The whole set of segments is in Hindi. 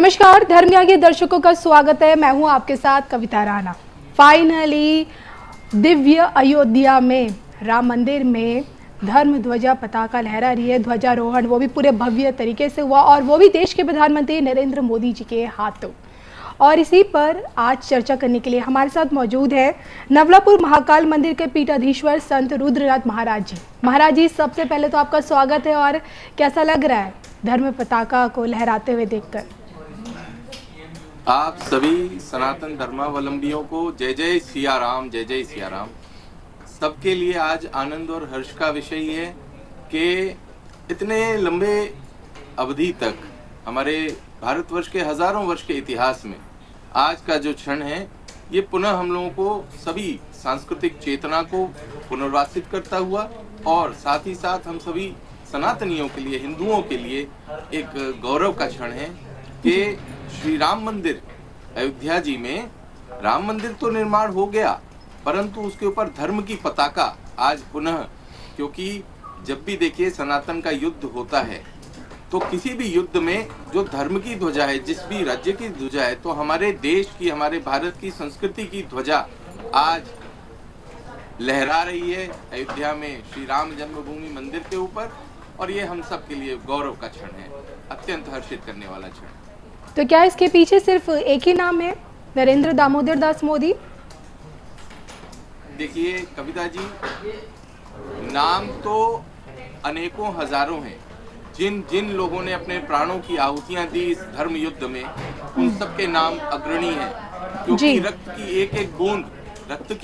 नमस्कार, धर्म के दर्शकों का स्वागत है। मैं हूं आपके साथ कविता राणा। फाइनली दिव्य अयोध्या में राम मंदिर में धर्म ध्वजा पताका लहरा रही है। ध्वजारोहण वो भी पूरे भव्य तरीके से हुआ और वो भी देश के प्रधानमंत्री नरेंद्र मोदी जी के हाथों। और इसी पर आज चर्चा करने के लिए हमारे साथ मौजूद है नवलापुर महाकाल मंदिर के पीठाधीश्वर संत रुद्रनाथ महाराज जी। महाराज जी, सबसे पहले तो आपका स्वागत है। और कैसा लग रहा है धर्म पताका को लहराते हुए देखकर? आप सभी सनातन धर्मावलंबियों को जय जय सिया राम, जय जय सिया राम। सबके लिए आज आनंद और हर्ष का विषय है कि इतने लंबे अवधि तक हमारे भारतवर्ष के हजारों वर्ष के इतिहास में आज का जो क्षण है ये पुनः हम लोगों को सभी सांस्कृतिक चेतना को पुनर्वासित करता हुआ और साथ ही साथ हम सभी सनातनियों के लिए, हिंदुओं के लिए एक गौरव का क्षण है कि श्री राम मंदिर अयोध्या जी में राम मंदिर तो निर्माण हो गया, परंतु उसके ऊपर धर्म की पताका आज पुनः, क्योंकि जब भी देखिए सनातन का युद्ध होता है तो किसी भी युद्ध में जो धर्म की ध्वजा है, जिस भी राज्य की ध्वजा है, तो हमारे देश की, हमारे भारत की संस्कृति की ध्वजा आज लहरा रही है अयोध्या में श्री राम जन्मभूमि मंदिर के ऊपर। और ये हम सब के लिए गौरव का क्षण है, अत्यंत हर्षित करने वाला क्षण। तो क्या इसके पीछे सिर्फ एक ही नाम है, नरेंद्र दामोदर दास मोदी? देखिए कविता जी, नाम तो अनेकों हजारों हैं। जिन जिन लोगों ने अपने प्राणों की आहुतियां दी इस धर्म युद्ध में, उन सबके नाम अग्रणी हैं, क्योंकि रक्त की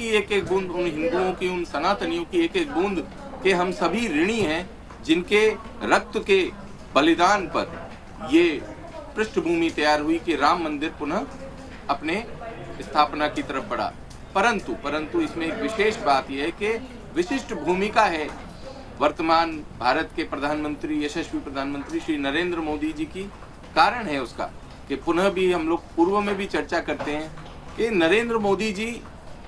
एक एक बूंद, उन हिंदुओं की, उन सनातनियों की एक एक बूंद के हम सभी ऋणी हैं, जिनके रक्त के बलिदान पर ये पृष्ठभूमि तैयार हुई कि राम मंदिर पुनः अपने स्थापना की तरफ बढ़ा। परंतु इसमें एक विशेष बात यह है कि विशिष्ट भूमिका है वर्तमान भारत के प्रधानमंत्री, यशस्वी प्रधानमंत्री श्री नरेंद्र मोदी जी की। कारण है उसका कि पुनः भी हम लोग पूर्व में भी चर्चा करते हैं कि नरेंद्र मोदी जी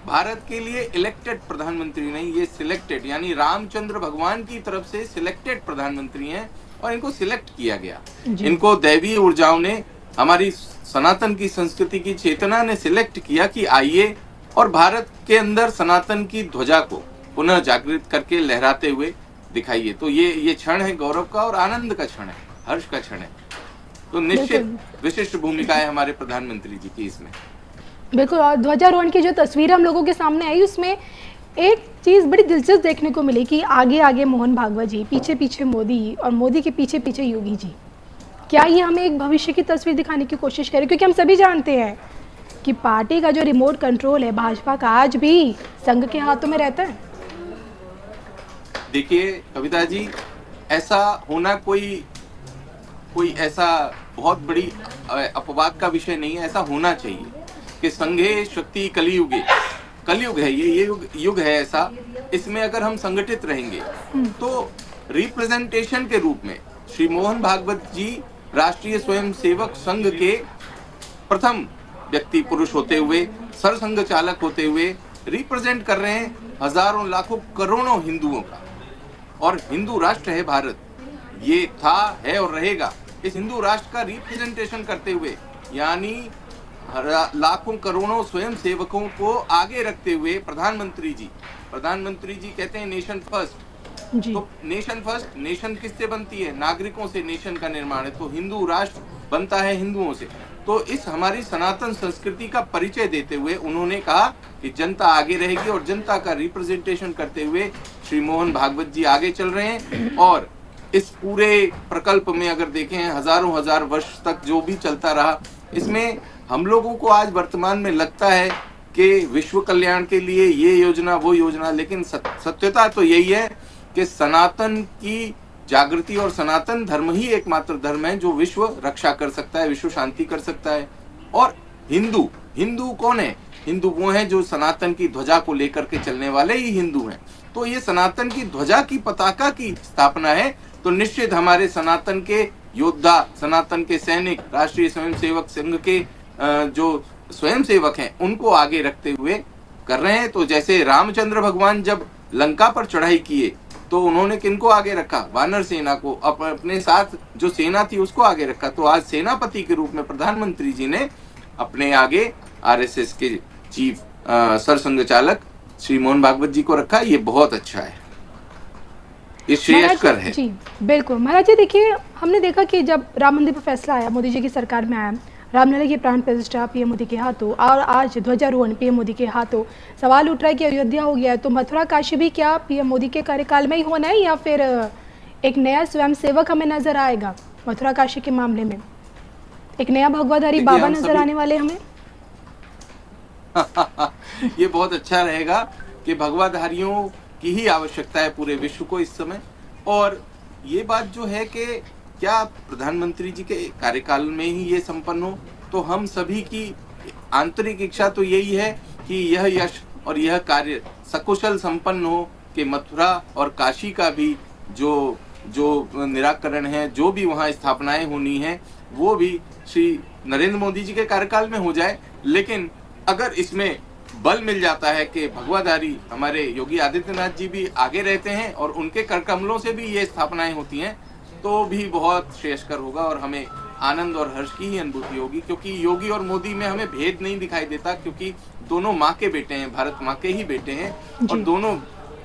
भारत के लिए इलेक्टेड प्रधानमंत्री नहीं, ये सिलेक्टेड, यानी रामचंद्र भगवान की तरफ से सिलेक्टेड प्रधानमंत्री हैं और इनको सिलेक्ट किया गया। इनको दैवीय ऊर्जाओं ने, हमारी सनातन की संस्कृति की चेतना ने सिलेक्ट किया कि आइए और भारत के अंदर सनातन की ध्वजा को पुनः जागृत करके लहराते हुए दिखाइए। तो ये क्षण है गौरव का और आनंद का क्षण है, हर्ष का क्षण है। तो निश्चित विशिष्ट भूमिका है हमारे प्रधानमंत्री जी की इसमें। बिल्कुल। और ध्वजारोहण की जो तस्वीर हम लोगों के सामने आई, उसमें एक चीज़ बड़ी दिलचस्प देखने को मिली कि आगे आगे मोहन भागवत जी, पीछे पीछे मोदी और मोदी के पीछे पीछे योगी जी। क्या ये हमें एक भविष्य की तस्वीर दिखाने की कोशिश करें? क्योंकि हम सभी जानते हैं कि पार्टी का जो रिमोट कंट्रोल है भाजपा का, आज भी संघ के हाथों में रहता है। देखिए कविता जी, ऐसा होना कोई ऐसा बहुत बड़ी अपवाद का विषय नहीं है। ऐसा होना चाहिए कि संघे शक्ति कलयुग है, ये युग है ऐसा। इसमें अगर हम संगठित रहेंगे तो रिप्रेजेंटेशन के रूप में श्री मोहन भागवत जी राष्ट्रीय स्वयंसेवक संघ के प्रथम व्यक्ति पुरुष होते हुए, सरसंघ चालक होते हुए रिप्रेजेंट कर रहे हैं हजारों, लाखों, करोड़ों हिंदुओं का। और हिंदू राष्ट्र है भारत, ये था, है और रहेगा। इस हिंदू राष्ट्र का रिप्रेजेंटेशन करते हुए, यानी लाखों करोड़ों स्वयं सेवकों को आगे रखते हुए प्रधानमंत्री जी कहते हैं नेशन फर्स्ट। तो नेशन फर्स्ट, नेशन किससे बनती है? नागरिकों से नेशन का निर्माण है। तो हिंदू राष्ट्र बनता है हिंदुओं से। तो इस हमारी सनातन संस्कृति का परिचय देते हुए उन्होंने कहा कि जनता आगे रहेगी और जनता का रिप्रेजेंटेशन करते हुए श्री मोहन भागवत जी आगे चल रहे हैं। और इस पूरे प्रकल्प में अगर देखें हजारों हजार वर्ष तक जो भी चलता रहा, इसमें हम लोगों को आज वर्तमान में लगता है कि विश्व कल्याण के लिए ये योजना वो योजना, लेकिन सत्यता तो यही है कि सनातन की जागृति और सनातन धर्म ही एकमात्र धर्म है जो विश्व रक्षा कर सकता है, विश्व शांति कर सकता है। और हिंदू कौन है? हिंदू वो हैं जो सनातन की ध्वजा को लेकर के चलने वाले ही हिंदू हैं। तो ये सनातन की ध्वजा की पताका की स्थापना है, तो निश्चित हमारे सनातन के योद्धा, सनातन के सैनिक, राष्ट्रीय स्वयंसेवक संघ के जो स्वयंसेवक हैं उनको आगे रखते हुए कर रहे हैं। तो जैसे रामचंद्र भगवान जब लंका पर चढ़ाई किए तो उन्होंने किनको आगे रखा? वानर सेना को, अपने साथ जो सेना थी उसको आगे रखा। तो आज सेनापति के रूप में प्रधानमंत्री जी ने अपने आगे आरएसएस के चीफ सरसंघचालक श्री मोहन भागवत जी को रखा। ये बहुत अच्छा है, ये श्रेयस्कर है। जी बिल्कुल महाराज जी। देखिए, हमने देखा कि जब राम मंदिर पर फैसला आया, मोदी जी की सरकार में आया, रामलला की प्राण प्रतिष्ठा पीएम मोदी के हाथों और आज ध्वजारोहण पीएम मोदी के हाथों, सवाल उठ रहा है कि अयोध्या हो गया है तो मथुरा काशी भी क्या पीएम मोदी के कार्यकाल में ही होना है, या फिर एक नया स्वयंसेवक हमें नजर आएगा मथुरा काशी के मामले में? एक नया भगवाधारी बाबा नजर आने वाले हमें? ये बहुत अच्छा रहेगा कि भगवाधारियों की ही आवश्यकता है पूरे विश्व को इस समय। और ये बात जो है कि क्या प्रधानमंत्री जी के कार्यकाल में ही ये संपन्न हो, तो हम सभी की आंतरिक इच्छा तो यही है कि यह यश और यह कार्य सकुशल संपन्न हो, कि मथुरा और काशी का भी जो निराकरण है, जो भी वहाँ स्थापनाएं होनी है, वो भी श्री नरेंद्र मोदी जी के कार्यकाल में हो जाए। लेकिन अगर इसमें बल मिल जाता है कि भगवाधारी हमारे योगी आदित्यनाथ जी भी आगे रहते हैं और उनके कर कमलों से भी ये स्थापनाएं होती हैं, तो भी बहुत श्रेयस्कर होगा और हमें आनंद और हर्ष की ही अनुभूति होगी। क्योंकि योगी और मोदी में हमें भेद नहीं दिखाई देता, क्योंकि दोनों माँ के बेटे हैं, भारत माँ के ही बेटे हैं। और दोनों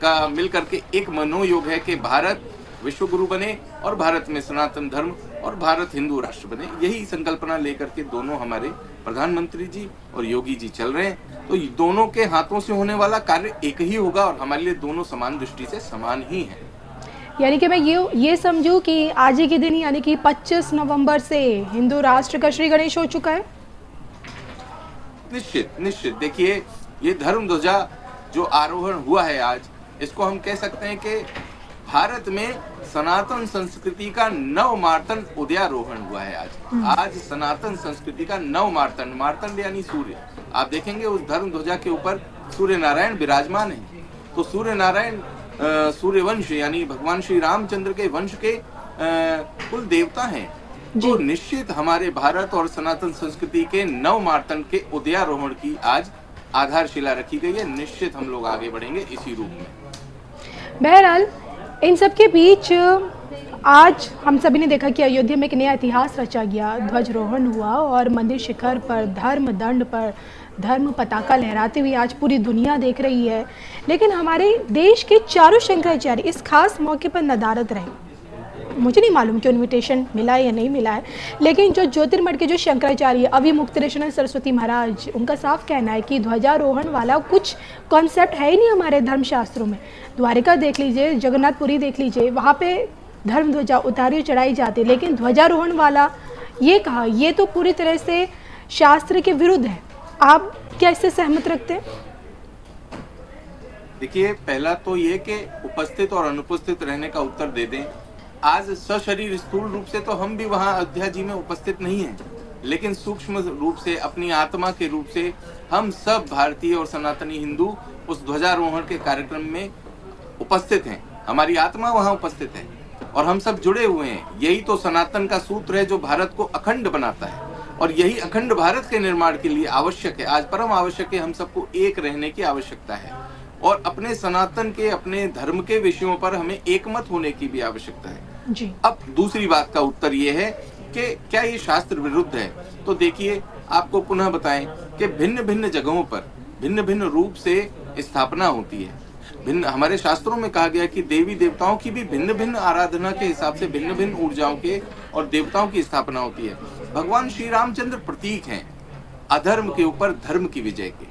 का मिल करके एक मनोयोग है कि भारत विश्व गुरु बने और भारत में सनातन धर्म और भारत हिंदू राष्ट्र बने। यही संकल्पना लेकर के दोनों हमारे प्रधानमंत्री जी और योगी जी चल रहे हैं। तो दोनों के हाथों से होने वाला कार्य एक ही होगा और हमारे लिए दोनों समान दृष्टि से समान ही है। यानी कि मैं ये समझूं कि आज ही के दिन यानी कि 25 नवंबर से हिंदू राष्ट्र का श्री गणेश हो चुका है। निश्चित देखिए, ये धर्म ध्वजा जो आरोहण हुआ है आज, इसको हम कह सकते हैं कि भारत में सनातन संस्कृति का नवमार्तंड उदयारोहण हुआ है आज सनातन संस्कृति का नवमार्तंड, मार्तंड यानी सूर्य। आप देखेंगे उस धर्म ध्वजा के ऊपर सूर्य नारायण विराजमान है। तो सूर्य नारायण सूर्यवंश यानी भगवान श्री रामचंद्र के वंश के कुल देवता हैं। तो निश्चित हमारे भारत और सनातन संस्कृति के नवमार्तंड के उदयारोहण की आज आधारशिला रखी गई है। निश्चित हम लोग आगे बढ़ेंगे इसी रूप में। बहरहाल इन सब के बीच आज हम सभी ने देखा कि अयोध्या में एक नया इतिहास रचा गया, ध्वजारोहण हुआ और मंदिर शिखर पर धर्म दंड पर धर्म पताका लहराते हुए आज पूरी दुनिया देख रही है। लेकिन हमारे देश के चारों शंकराचार्य इस खास मौके पर नदारद रहे। मुझे नहीं मालूम कि इन्विटेशन मिला है या नहीं मिला है, लेकिन जो ज्योतिर्मठ के जो शंकराचार्य अविमुक्तेश्वर सरस्वती महाराज, उनका साफ कहना है कि ध्वजारोहण वाला कुछ कॉन्सेप्ट है ही नहीं हमारे धर्मशास्त्रों में। द्वारिका देख लीजिए, जगन्नाथपुरी देख लीजिए, वहाँ पे धर्म ध्वजा उतारी चढ़ाई जाती है, लेकिन ध्वजारोहण वाला ये कहा, ये तो पूरी तरह से शास्त्र के विरुद्ध है। आप क्या इससे सहमत रखते हैं? देखिए, पहला तो ये कि उपस्थित और अनुपस्थित रहने का उत्तर दे दें। आज सशरीर स्थूल रूप से तो हम भी वहाँ अयोध्या जी में उपस्थित नहीं हैं, लेकिन सूक्ष्म रूप से अपनी आत्मा के रूप से हम सब भारतीय और सनातनी हिंदू उस ध्वजारोहण के कार्यक्रम में उपस्थित हैं। हमारी आत्मा वहाँ उपस्थित है और हम सब जुड़े हुए हैं। यही तो सनातन का सूत्र है जो भारत को अखंड बनाता है, और यही अखंड भारत के निर्माण के लिए आवश्यक है। आज परम आवश्यक है, हम सबको एक रहने की आवश्यकता है और अपने सनातन के, अपने धर्म के विषयों पर हमें एकमत होने की भी आवश्यकता है जी। अब दूसरी बात का उत्तर ये है कि क्या ये शास्त्र विरुद्ध है? तो देखिए, आपको पुनः बताएं कि भिन्न भिन्न जगहों पर भिन्न भिन्न रूप से स्थापना होती है। हमारे शास्त्रों में कहा गया कि देवी देवताओं की भी भिन्न भिन्न आराधना के हिसाब से भिन्न भिन्न ऊर्जाओं के और देवताओं की स्थापना होती है। भगवान श्री रामचंद्र प्रतीक हैं अधर्म के ऊपर धर्म की विजय के।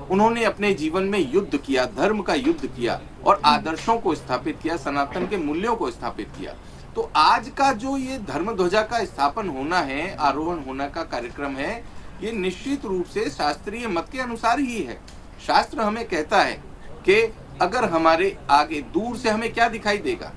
उन्होंने अपने जीवन में युद्ध किया, धर्म का युद्ध किया और आदर्शों को स्थापित किया, सनातन के मूल्यों को स्थापित किया। तो आज का जो ये धर्म ध्वजा का स्थापन होना है, आरोहण होना का कार्यक्रम है, ये निश्चित रूप से शास्त्रीय मत के अनुसार ही है। शास्त्र हमें कहता है कि अगर हमारे आगे दूर से हमें क्या दिखाई देगा,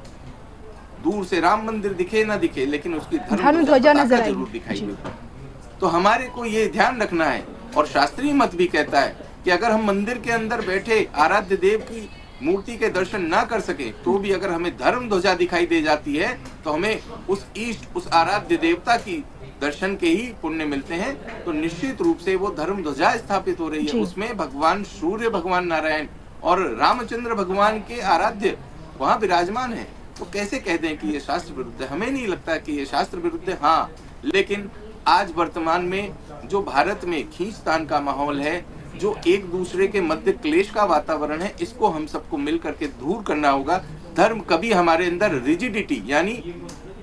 दूर से राम मंदिर दिखे ना दिखे, लेकिन उसकी धर्म ध्वजा नजर जरूर दिखाई देगी। तो हमारे को ये ध्यान रखना है। और शास्त्रीय मत भी कहता है कि अगर हम मंदिर के अंदर बैठे आराध्य देव की मूर्ति के दर्शन ना कर सके, तो भी अगर हमें धर्म ध्वजा दिखाई दे जाती है, तो हमें उस इष्ट, उस आराध्य देवता की दर्शन के ही पुण्य मिलते हैं। तो निश्चित रूप से वो धर्म ध्वजा स्थापित हो रही है। उसमें भगवान सूर्य, भगवान नारायण और रामचंद्र भगवान के आराध्य वहां विराजमान है, तो कैसे कह दें कि ये शास्त्र विरुद्ध है? हमें नहीं लगता कि ये शास्त्र विरुद्ध है। हाँ, लेकिन आज वर्तमान में जो भारत में खींचतान का माहौल है, जो एक दूसरे के मध्य क्लेश का वातावरण है, इसको हम सबको मिल करके दूर करना होगा। धर्म कभी हमारे अंदर रिजिडिटी यानी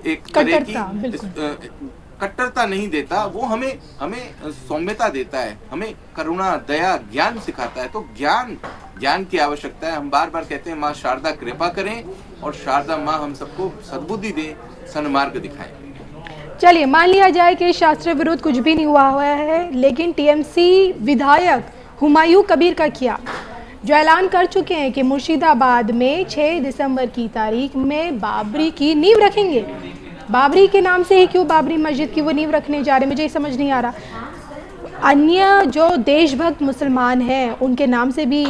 एक तरह की कट्टरता नहीं देता, वो हमें सौम्यता देता है, हमें करुणा, दया, ज्ञान सिखाता है। तो ज्ञान की आवश्यकता है। हम बार बार कहते हैं माँ शारदा कृपा करें, और शारदा माँ हम सबको सद्बुद्धि दें, सन्मार्ग दिखाएं। चलिए, मान लिया जाए कि शास्त्र विरुद्ध कुछ भी नहीं हुआ है, लेकिन टीएमसी विधायक हुमायूं कबीर का क्या, जो ऐलान कर चुके हैं कि मुर्शिदाबाद में 6 दिसंबर की तारीख में बाबरी की नींव रखेंगे। बाबरी के नाम से ही क्यों बाबरी मस्जिद की वो नींव रखने जा रहे, मुझे ये समझ नहीं आ रहा। अन्य जो देशभक्त मुसलमान हैं उनके नाम से भी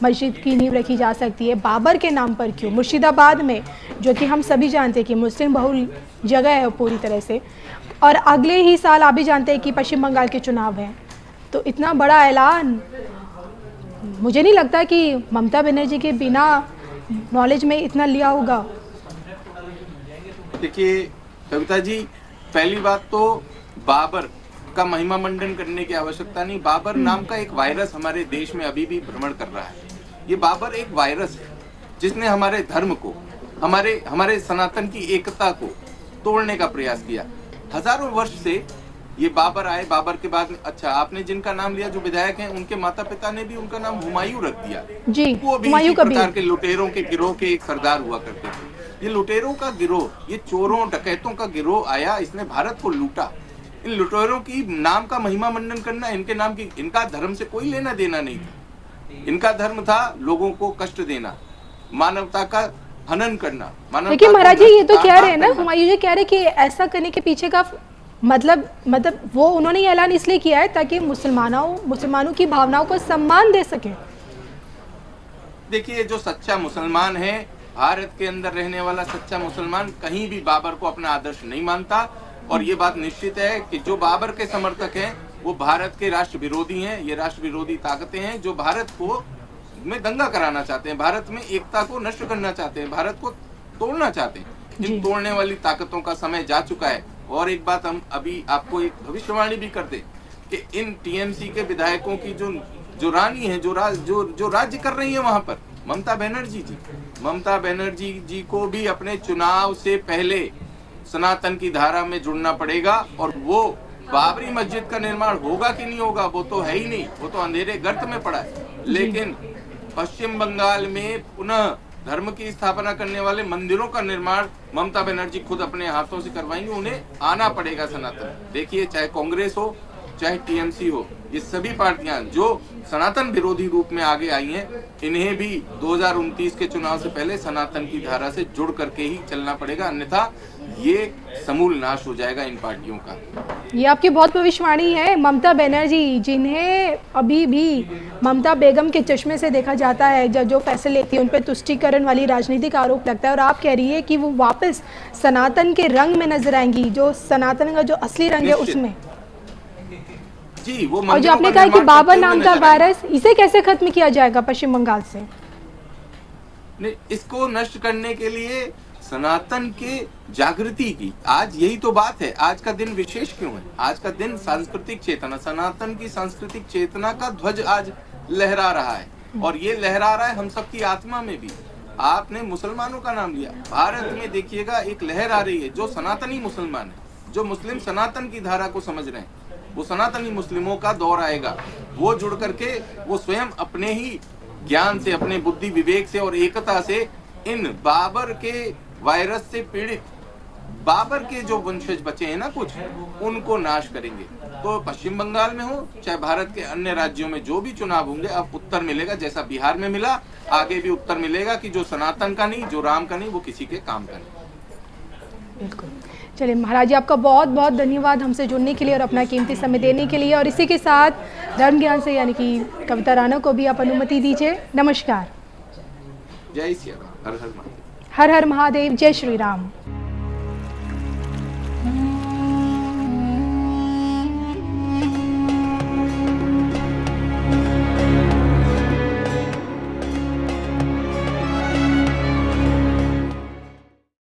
मस्जिद की नींव रखी जा सकती है, बाबर के नाम पर क्यों? मुर्शिदाबाद में, जो कि हम सभी जानते हैं कि मुस्लिम बहुल जगह है पूरी तरह से, और अगले ही साल आप भी जानते हैं कि पश्चिम बंगाल के चुनाव हैं, तो इतना बड़ा ऐलान मुझे नहीं लगता कि ममता बनर्जी के बिना नॉलेज में इतना लिया होगा। देखिए कविता जी, पहली बात तो बाबर का महिमा मंडन करने की आवश्यकता नहीं। बाबर नाम का एक वायरस हमारे देश में अभी भी भ्रमण कर रहा है। ये बाबर एक वायरस है जिसने हमारे धर्म को, हमारे सनातन की एकता को तोड़ने का प्रयास किया। हजारों वर्ष से ये बाबर आए, बाबर के बाद में, अच्छा आपने जिनका नाम लिया जो विधायक हैं, उनके माता पिता ने भी उनका नाम हुमायूं रख दिया जी। वो भी इसी प्रकार के लुटेरों के गिरोह के एक सरदार हुआ करते थे। ये लुटेरों का गिरोह, ये चोरों डकैतों का गिरोह आया, इसने भारत को लूटा। इन लुटेरों की नाम का महिमा मंडन करना, इनके नाम की, इनका धर्म से कोई लेना देना नहीं था। इनका धर्म था लोगों को कष्ट देना, मानवता का हनन करना। लेकिन महाराज जी ये तो कह रहे हैं ना, हुमायूं जी कह रहे कि ऐसा करने के पीछे का मतलब वो उन्होंने ये ऐलान इसलिए किया है ताकि मुसलमानों की भावनाओं को सम्मान दे सके। देखिए, जो सच्चा मुसलमान है, भारत के अंदर रहने वाला सच्चा मुसलमान कहीं भी बाबर को अपना आदर्श नहीं मानता। और ये बात निश्चित है कि जो बाबर के समर्थक हैं वो भारत के राष्ट्र विरोधी हैं। ये राष्ट्र विरोधी ताकतें हैं जो भारत को में दंगा कराना चाहते हैं, भारत में एकता को नष्ट करना चाहते हैं, भारत को तोड़ना चाहते हैं। इन तोड़ने वाली ताकतों का समय जा चुका है। और एक बात हम अभी आपको एक भविष्यवाणी भी कर दे कि इन टीएमसी के विधायकों की जो रानी है, जो राज्य कर रही है वहां पर, ममता बनर्जी जी को भी अपने चुनाव से पहले सनातन की धारा में जुड़ना पड़ेगा। और वो बाबरी मस्जिद का निर्माण होगा कि नहीं होगा वो तो है ही नहीं, वो तो अंधेरे गर्त में पड़ा है। लेकिन पश्चिम बंगाल में पुनः धर्म की स्थापना करने वाले मंदिरों का निर्माण ममता बनर्जी खुद अपने हाथों से करवाएंगे। उन्हें आना पड़ेगा सनातन। देखिए, चाहे कांग्रेस हो चाहे टीएमसी हो, ये सभी पार्टियां जो सनातन विरोधी रूप में आगे आई हैं, इन्हें भी 2029 के चुनाव से पहले सनातन की धारा से जुड़ करके ही चलना पड़ेगा, अन्यथा ये समूल नाश हो जाएगा इन पार्टियों का। ये आपकी बहुत भविष्यवाणी है। ममता बनर्जी, जिन्हें अभी भी ममता बेगम के चश्मे से देखा जाता है, जो फैसले लेती है उन पर तुष्टीकरण वाली राजनीतिक आरोप लगता है, और आप कह रही है कि वो वापस सनातन के रंग में नजर आएंगी, जो सनातन का जो असली रंग है उसमें जी। वो और जो आपने कहा कि बाबर नाम का वायरस, इसे कैसे खत्म किया जाएगा पश्चिम बंगाल से? नहीं, इसको नष्ट करने के लिए सनातन के जागृति की, आज यही तो बात है। आज का दिन विशेष क्यों है? आज का दिन सांस्कृतिक चेतना, सनातन की सांस्कृतिक चेतना का ध्वज आज लहरा रहा है, और ये लहरा रहा है हम सबकी आत्मा में भी। आपने मुसलमानों का नाम लिया, भारत में देखिएगा एक लहर आ रही है जो सनातनी मुसलमान है, जो मुस्लिम सनातन की धारा को समझ रहे हैं। वो सनातनी मुस्लिमों का दौर आएगा, वो जुड़ करके वो स्वयं अपने ही ज्ञान से, अपने बुद्धि विवेक से और एकता से इन बाबर के वायरस से पीड़ित बाबर के जो वंशज बचे हैं ना कुछ, उनको नाश करेंगे। तो पश्चिम बंगाल में हो चाहे भारत के अन्य राज्यों में जो भी चुनाव होंगे, अब उत्तर मिलेगा, जैसा बिहार में मिला, आगे भी उत्तर मिलेगा कि जो सनातन का नहीं, जो राम का नहीं, वो किसी के काम का नहीं। बिल्कुल। चलिए महाराज जी, आपका बहुत बहुत धन्यवाद हमसे जुड़ने के लिए और अपना कीमती समय देने के लिए। और इसी के साथ धर्म ज्ञान से यानी कि कविता राणा को भी आप अनुमति दीजिए। नमस्कार। जय श्री राम। हर हर महादेव। हर हर महादेव। जय श्री राम।